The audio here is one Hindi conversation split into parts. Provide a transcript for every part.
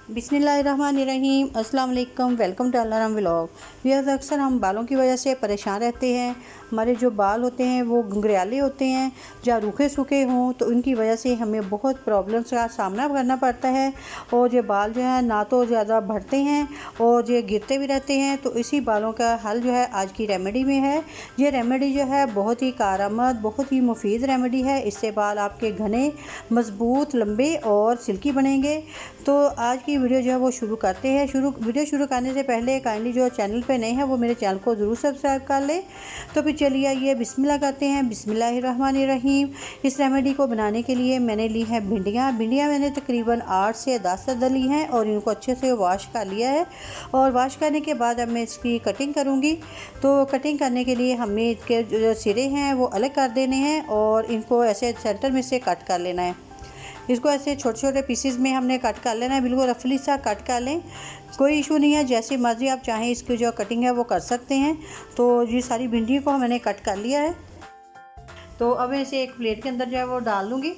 बिस्मिल्लाहिर्रहमानिर्रहीम। अस्सलाम वालेकुम। वेलकम टू अलाराम व्लॉग। व्यूअर्स, अक्सर हम बालों की वजह से परेशान रहते हैं। हमारे जो बाल होते हैं वो घुंघराले होते हैं या रूखे सूखे हों, तो उनकी वजह से हमें बहुत प्रॉब्लम्स का सामना करना पड़ता है। और ये बाल जो है ना तो ज़्यादा बढ़ते हैं और ये गिरते भी रहते हैं। तो इसी बालों का हल जो है आज की रेमेडी में है। ये रेमेडी जो है बहुत ही कारआमद, बहुत ही मुफीद रेमेडी है। इससे बाल आपके घने, मज़बूत, लंबे और सिल्की बनेंगे। तो आज की वीडियो जो है वो शुरू करते हैं। वीडियो शुरू करने से पहले काइंडली जो चैनल पे नए हैं वो मेरे चैनल को ज़रूर सब्सक्राइब कर लें। तो फिर चलिए आइए बिस्मिल्लाह करते हैं। बिस्मिल्लाहिर्रहमानिर्रहीम। इस रेमेडी को बनाने के लिए मैंने ली है भिंडियाँ मैंने तकरीबन 8 से 10 अदद ली हैं और इनको अच्छे से वॉश कर लिया है। और वॉश करने के बाद अब मैं इसकी कटिंग करूँगी। तो कटिंग करने के लिए हमें इसके जो सिरे हैं वो अलग कर देने हैं और इनको ऐसे सेंटर में से कट कर लेना है। इसको ऐसे छोटे छोटे पीसेस में हमने कट कर लेना है। बिल्कुल रफली सा कट कर लें, कोई इशू नहीं है। जैसे मर्ज़ी आप चाहें इसकी जो कटिंग है वो कर सकते हैं। तो ये सारी भिंडी को मैंने कट कर लिया है। तो अब इसे एक प्लेट के अंदर जो है वो डाल लूँगी।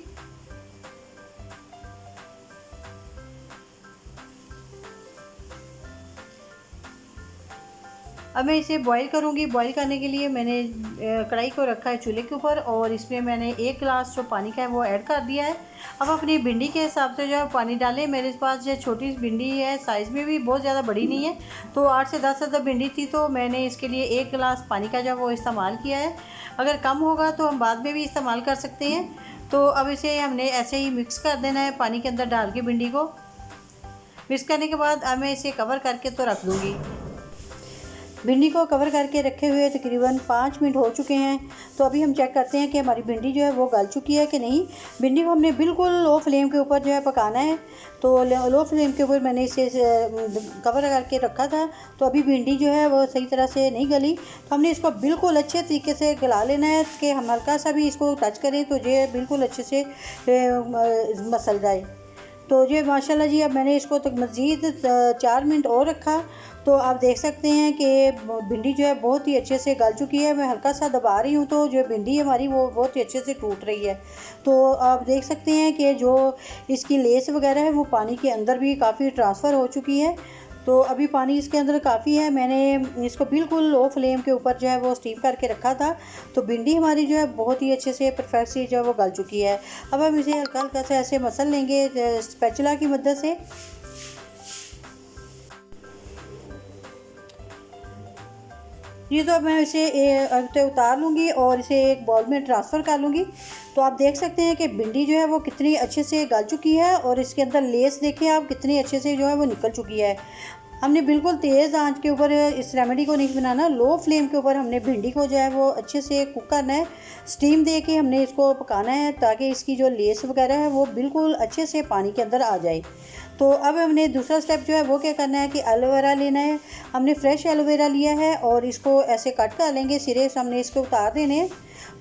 अब मैं इसे बॉईल करूँगी। बॉईल करने के लिए मैंने कढ़ाई को रखा है चूल्हे के ऊपर और इसमें मैंने 1 गिलास जो पानी का है वो ऐड कर दिया है। अब अपनी भिंडी के हिसाब से जो है पानी डालें। मेरे पास जो छोटी भिंडी है, साइज़ में भी बहुत ज़्यादा बड़ी नहीं है, तो 8 से 10 अदद भिंडी थी, तो मैंने इसके लिए 1 गिलास पानी का जो वो इस्तेमाल किया है। अगर कम होगा तो हम बाद में भी इस्तेमाल कर सकते हैं। तो अब इसे हमने ऐसे ही मिक्स कर देना है पानी के अंदर डाल के। भिंडी को मिक्स करने के बाद अब मैं इसे कवर करके तो रख दूँगी। भिंडी को कवर करके रखे हुए तकरीबन 5 मिनट हो चुके हैं। तो अभी हम चेक करते हैं कि हमारी भिंडी जो है वो गल चुकी है कि नहीं। भिंडी को हमने बिल्कुल लो फ्लेम के ऊपर जो है पकाना है। तो लो फ्लेम के ऊपर मैंने इसे कवर करके रखा था। तो अभी भिंडी जो है वो सही तरह से नहीं गली, तो हमने इसको बिल्कुल अच्छे तरीके से गला लेना है कि हम हल्का सा भी इसको टच करें तो ये बिल्कुल अच्छे से मसल जाए। तो ये माशाल्लाह जी, अब मैंने इसको तक मज़ीद 4 मिनट और रखा। तो आप देख सकते हैं कि भिंडी जो है बहुत ही अच्छे से गल चुकी है। मैं हल्का सा दबा रही हूँ तो जो भिंडी हमारी वो बहुत ही अच्छे से टूट रही है। तो आप देख सकते हैं कि जो इसकी लेस वगैरह है वो पानी के अंदर भी काफ़ी ट्रांसफ़र हो चुकी है। तो अभी पानी इसके अंदर काफ़ी है। मैंने इसको बिल्कुल लो फ्लेम के ऊपर जो है वो स्टीम करके रखा था। तो भिंडी हमारी जो है बहुत ही अच्छे से परफेक्ट सी जो है वो गल चुकी है। अब हम इसे हल्का हल्का से ऐसे मसल लेंगे स्पैचुला की मदद से। ये तो अब मैं इसे उतार लूँगी और इसे एक बाउल में ट्रांसफ़र कर लूँगी। तो आप देख सकते हैं कि भिंडी जो है वो कितनी अच्छे से गल चुकी है और इसके अंदर लेस देखिए आप कितनी अच्छे से जो है वो निकल चुकी है। हमने बिल्कुल तेज़ आंच के ऊपर इस रेमेडी को नहीं बनाना, लो फ्लेम के ऊपर हमने भिंडी को जो है वो अच्छे से कुक करना है। स्टीम दे के हमने इसको पकाना है ताकि इसकी जो लेस वगैरह है वो बिल्कुल अच्छे से पानी के अंदर आ जाए। तो अब हमने दूसरा स्टेप जो है वो क्या करना है कि एलोवेरा लेना है। हमने फ्रेश एलोवेरा लिया है और इसको ऐसे कट कर लेंगे, सिरे से हमने इसको उतार देने हैं।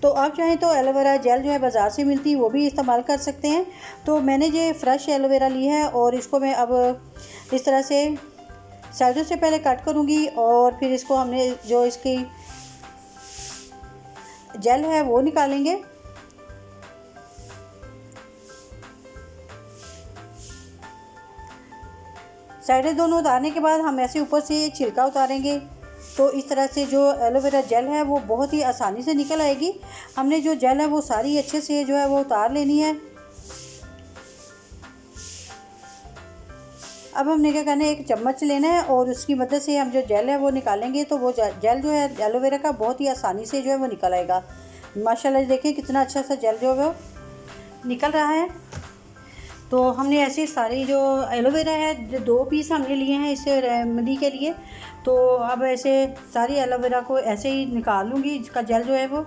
तो आप चाहें तो एलोवेरा जेल जो है बाज़ार से मिलती है वो भी इस्तेमाल कर सकते हैं। तो मैंने ये फ्रेश एलोवेरा ली है और इसको मैं अब इस तरह से साइडों से पहले कट करूँगी और फिर इसको हमने जो इसकी जेल है वो निकालेंगे। साइडें दोनों उतारने के बाद हम ऐसे ऊपर से छिलका उतारेंगे। तो इस तरह से जो एलोवेरा जेल है वो बहुत ही आसानी से निकल आएगी। हमने जो जेल है वो सारी अच्छे से जो है वो उतार लेनी है। अब हमने क्या करना है, एक चम्मच लेना है और उसकी मदद से हम जो जेल है वो निकालेंगे। तो वो जेल जो है एलोवेरा का बहुत ही आसानी से जो है वो निकल आएगा। माशाल्लाह देखें कितना अच्छा सा जेल जो है वो निकल रहा है। तो हमने ऐसे सारी जो एलोवेरा है 2 पीस हमने लिए हैं इस रेमेडी के लिए। तो अब ऐसे सारी एलोवेरा को ऐसे ही निकाल लूँगी, इसका जेल जो है वो।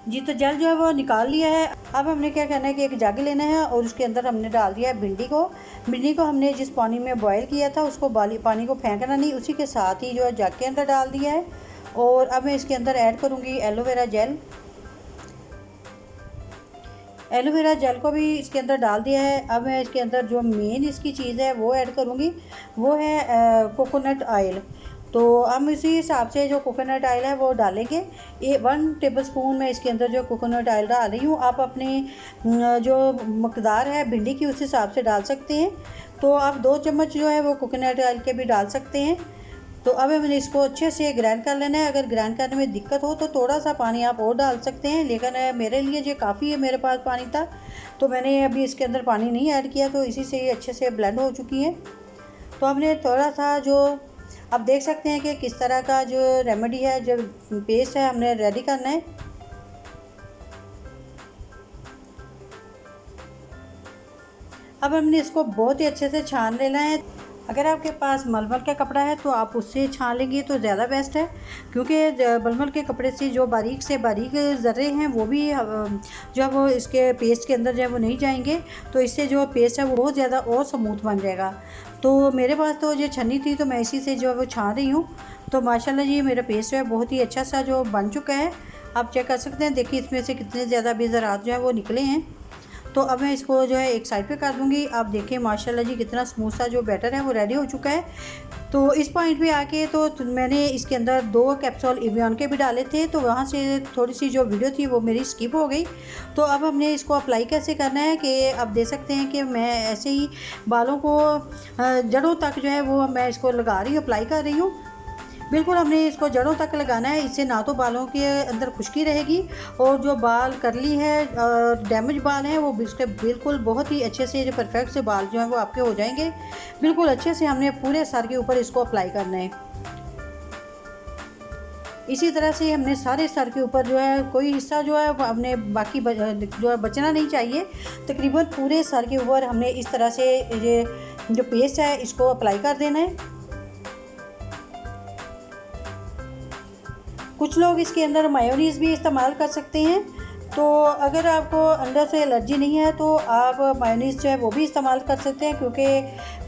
जी, तो जेल जो है वो निकाल लिया है। अब हमने क्या करना है कि एक जग लेना है और उसके अंदर हमने डाल दिया है भिंडी को। भिंडी को हमने जिस पानी में बॉयल किया था उसको पानी को फेंकना नहीं, उसी के साथ ही जो है जग के अंदर डाल दिया है। और अब मैं इसके अंदर ऐड करूँगी एलोवेरा जेल। एलोवेरा जेल को भी इसके अंदर डाल दिया है। अब मैं इसके अंदर जो मेन इसकी चीज़ है वो ऐड करूँगी, वो है कोकोनट ऑयल। तो हम इसी हिसाब से जो कोकोनट ऑयल है वो डालेंगे। 1 टेबलस्पून मैं इसके अंदर जो कोकोनट ऑयल डाल रही हूँ। आप अपनी जो मकदार है भिंडी की उस हिसाब से डाल सकते हैं। तो आप 2 चम्मच जो है वो कोकोनट ऑयल के भी डाल सकते हैं। तो अब मैंने इसको अच्छे से ग्राइंड कर लेना है। अगर ग्राइंड करने में दिक्कत हो तो थोड़ा सा पानी आप और डाल सकते हैं, लेकिन मेरे लिए जो काफ़ी है, मेरे पास पानी था तो मैंने अभी इसके अंदर पानी नहीं ऐड किया, तो इसी से ये अच्छे से ब्लेंड हो चुकी है। तो हमने थोड़ा सा जो आप देख सकते हैं कि किस तरह का जो रेमेडी है, जो पेस्ट है, हमने रेडी करना है। अब हमने इसको बहुत ही अच्छे से छान लेना है। अगर आपके पास मलमल का कपड़ा है तो आप उससे छान लेंगे तो ज़्यादा बेस्ट है, क्योंकि मलमल के कपड़े से जो बारीक से बारीक ज़र्रे हैं वो भी जो है वो इसके पेस्ट के अंदर जो है वो नहीं जाएंगे, तो इससे जो पेस्ट है वो बहुत ज़्यादा और स्मूथ बन जाएगा। तो मेरे पास तो जो छन्नी थी तो मैं इसी से जो है वो छान रही हूँ। तो माशाल्लाह जी मेरा पेस्ट जो है बहुत ही अच्छा सा जो बन चुका है। आप चेक कर सकते हैं, देखिए इसमें से कितने ज़्यादा भी ज़रात जो है वो निकले हैं। तो अब मैं इसको जो है एक साइड पे कर दूंगी। आप देखिए माशाल्लाह जी कितना स्मूथ सा जो बैटर है वो रेडी हो चुका है। तो इस पॉइंट पे आके तो मैंने इसके अंदर 2 कैप्सूल एवियन के भी डाले थे, तो वहाँ से थोड़ी सी जो वीडियो थी वो मेरी स्किप हो गई। तो अब हमने इसको अप्लाई कैसे करना है कि आप देख सकते हैं कि मैं ऐसे ही बालों को जड़ों तक जो है वो मैं इसको लगा रही हूँ, अप्लाई कर रही हूँ। बिल्कुल हमने इसको जड़ों तक लगाना है, इससे ना तो बालों के अंदर खुश्की रहेगी और जो बाल करली है डैमेज बाल हैं वो इसके बिल्कुल बहुत ही अच्छे से जो परफेक्ट से बाल जो हैं वो आपके हो जाएंगे। बिल्कुल अच्छे से हमने पूरे सर के ऊपर इसको अप्लाई करना है। इसी तरह से हमने सारे सर के ऊपर जो है कोई हिस्सा जो है हमने बाकी जो है बचना नहीं चाहिए। तकरीबन पूरे सर के ऊपर हमने इस तरह से ये जो पेस्ट है इसको अप्लाई कर देना है। कुछ लोग इसके अंदर मायोनीज़ भी इस्तेमाल कर सकते हैं। तो अगर आपको अंदर से एलर्जी नहीं है तो आप मायोनीज़ जो है वो भी इस्तेमाल कर सकते हैं, क्योंकि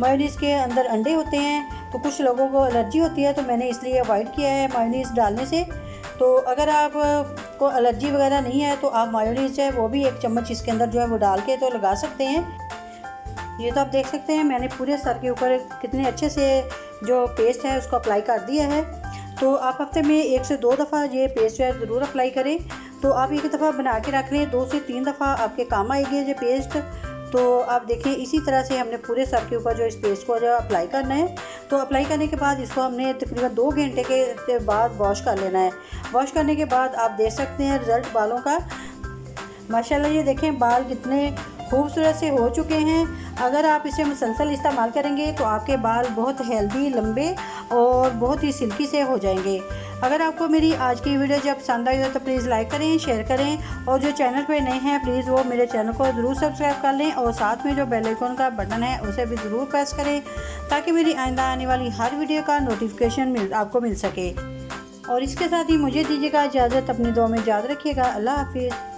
मायोनीज़ के अंदर अंडे होते हैं तो कुछ लोगों को एलर्जी होती है, तो मैंने इसलिए अवॉइड किया है मायोनीज़ डालने से। तो अगर आप को एलर्जी वगैरह नहीं है तो आप मायोनीज़ जो है वो भी 1 चम्मच इसके अंदर जो है वो डाल के तो लगा सकते हैं। ये तो आप देख सकते हैं मैंने पूरे सर के ऊपर कितने अच्छे से जो पेस्ट है उसको अप्लाई कर दिया है। तो आप हफ्ते में 1 से 2 दफ़ा ये पेस्ट जो है ज़रूर अप्लाई करें। तो आप एक दफ़ा बना के रख लें, 2 से 3 दफ़ा आपके काम आएगी ये पेस्ट। तो आप देखें इसी तरह से हमने पूरे सर के ऊपर जो इस पेस्ट को जो अप्लाई करना है। तो अप्लाई करने के बाद इसको हमने तकरीबन 2 घंटे के बाद वॉश कर लेना है। वॉश करने के बाद आप देख सकते हैं रिज़ल्ट बालों का। माशाल्लाह ये देखें बाल कितने खूबसूरत से हो चुके हैं। अगर आप इसे मुसलसल इस्तेमाल करेंगे तो आपके बाल बहुत हेल्दी, लंबे और बहुत ही सिल्की से हो जाएंगे। अगर आपको मेरी आज की वीडियो जब पसंद आई हो तो प्लीज़ लाइक करें, शेयर करें, और जो चैनल पे नए हैं प्लीज़ वो मेरे चैनल को ज़रूर सब्सक्राइब कर लें और साथ में जो बेल आइकन का बटन है उसे भी ज़रूर प्रेस करें, ताकि मेरी आइंदा आने वाली हर वीडियो का नोटिफिकेशन आपको मिल सके। और इसके साथ ही मुझे दीजिएगा इजाज़त, अपनी दुआ में याद रखिएगा। अल्लाह हाफिज़।